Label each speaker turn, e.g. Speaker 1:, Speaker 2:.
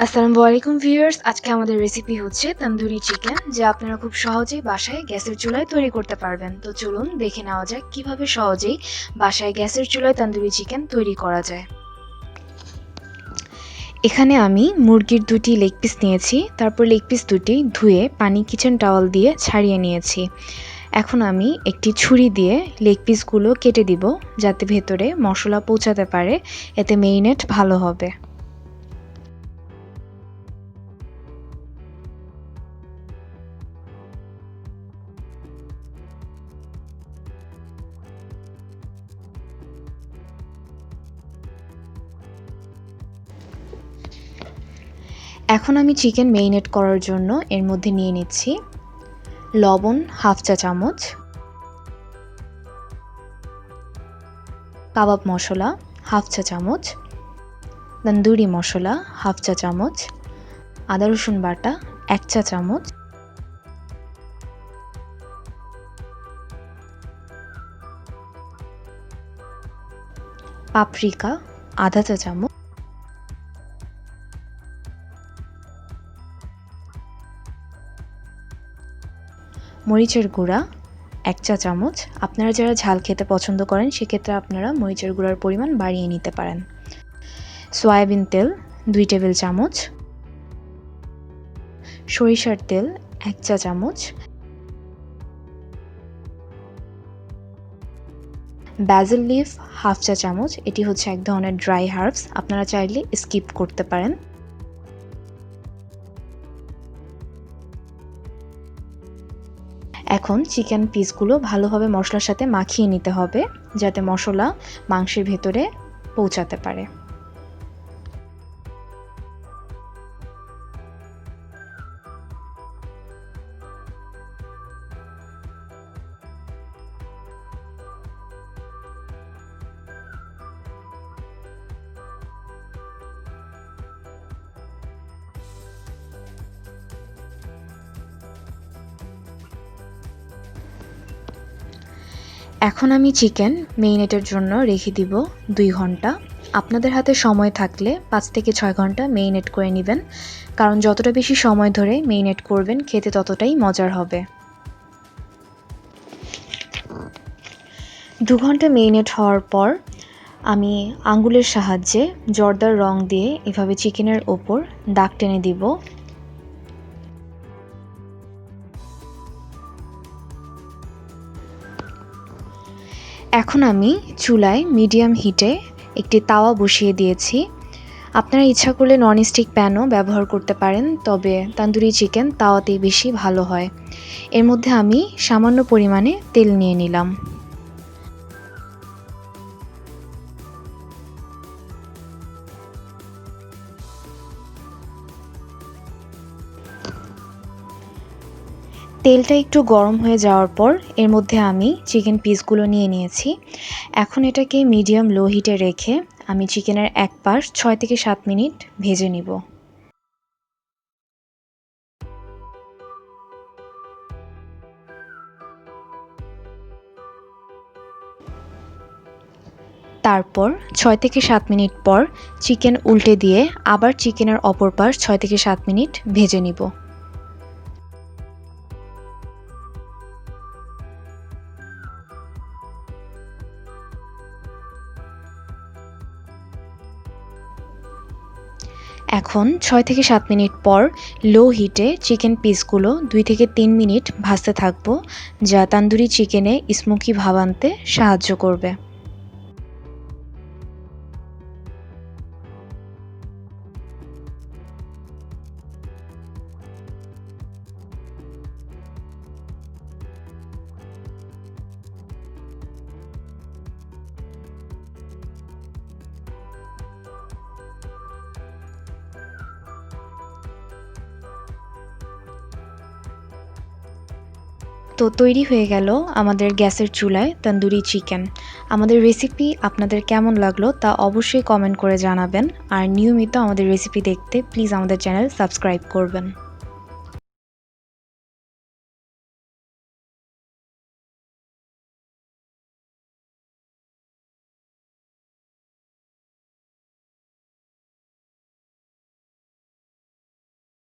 Speaker 1: আসসালামু আলাইকুম ভিউয়ার্স, আজকে আমাদের রেসিপি হচ্ছে তন্দুরি চিকেন, যা আপনারা খুব সহজেই বাসায় গ্যাসের চুলায় তৈরি করতে পারবেন। তো চলুন দেখে নেওয়া যাক কিভাবে সহজেই বাসায় গ্যাসের চুলায় তন্দুরি চিকেন তৈরি করা যায়। এখানে আমি মুরগির দুটি লেগ পিস নিয়েছি, তারপর লেগ পিস দুটি ধুয়ে পানি কিচেন টাওয়াল দিয়ে ছাড়িয়ে নিয়েছি। এখন আমি একটি ছুরি দিয়ে লেগ পিসগুলো কেটে দিব, যাতে ভেতরে মশলা পৌঁছাতে পারে, এতে মেরিনেট ভালো হবে। এখন আমি চিকেন মেরিনেট করার জন্য এর মধ্যে নিয়ে নিচ্ছি লবণ হাফ চা চামচ, কাবাব মশলা হাফ চা চামচ, তন্দুরি মশলা হাফ চা চামচ, আদা রসুন বাটা 1 চা চামচ, পাপরিকা আধা চা চামচ, মরিচের গুঁড়া 1 চা চামচ। আপনারা যারা ঝাল খেতে পছন্দ করেন সেক্ষেত্রে আপনারা মরিচের গুঁড়ার পরিমাণ বাড়িয়ে নিতে পারেন। সয়াবিন তেল 2 টেবিল চামচ, সরিষার তেল 1 চা চামচ, ব্যাজিল লিফ হাফ চা চামচ। এটি হচ্ছে এক ধরনের ড্রাই হার্বস, আপনারা চাইলে স্কিপ করতে পারেন। এখন চিকেন পিসগুলো ভালোভাবে মশলার সাথে মাখিয়ে নিতে হবে, যাতে মশলা মাংসের ভেতরে পৌঁছাতে পারে। এখন আমি চিকেন মেরিনেটের জন্য রেখে দিব 2 ঘন্টা। আপনাদের হাতে সময় থাকলে 5 থেকে 6 ঘন্টা মেরিনেট করে নেবেন, কারণ যতটা বেশি সময় ধরে মেরিনেট করবেন খেতে ততটাই মজার হবে। 2 ঘন্টা মেরিনেট হওয়ার পর আমি আঙ্গুলের সাহায্যে জর্দার রং দিয়ে এভাবে চিকেনের ওপর দাগ টেনে দিব। এখন আমি চুলায় মিডিয়াম হিটে একটি তাওয়া বসিয়ে দিয়েছি। আপনারা ইচ্ছা করলে ননস্টিক প্যানও ব্যবহার করতে পারেন, তবে তন্দুরি চিকেন তাওয়াতেই বেশি ভালো হয়। এর মধ্যে আমি সামান্য পরিমাণে তেল নিয়ে নিলাম। তেলটা একটু গরম হয়ে যাওয়ার পর এর মধ্যে আমি চিকেন পিসগুলো নিয়ে নিয়েছি। এখন এটাকে মিডিয়াম লো হিটে রেখে আমি চিকেনের এক পাশ 6 থেকে 7 মিনিট ভেজে নিব। তারপর 6 থেকে 7 মিনিট পর চিকেন উল্টে দিয়ে আবার চিকেনের অপর পাশ 6 থেকে 7 মিনিট ভেজে নিব। এখন 6 থেকে 7 মিনিট পর লো হিটে চিকেন পিসগুলো 2 থেকে 3 মিনিট ভাজতে থাকবো, যা তান্দুরি চিকেনে স্মোকি ভাব আনতে সাহায্য করবে। তো তৈরি হয়ে গেল আমাদের গ্যাসের চুলায় তন্দুরি চিকেন। আমাদের রেসিপি আপনাদের কেমন লাগলো তা অবশ্যই কমেন্ট করে জানাবেন, আর নিয়মিত আমাদের রেসিপি দেখতে প্লিজ আমাদের চ্যানেল সাবস্ক্রাইব করবেন।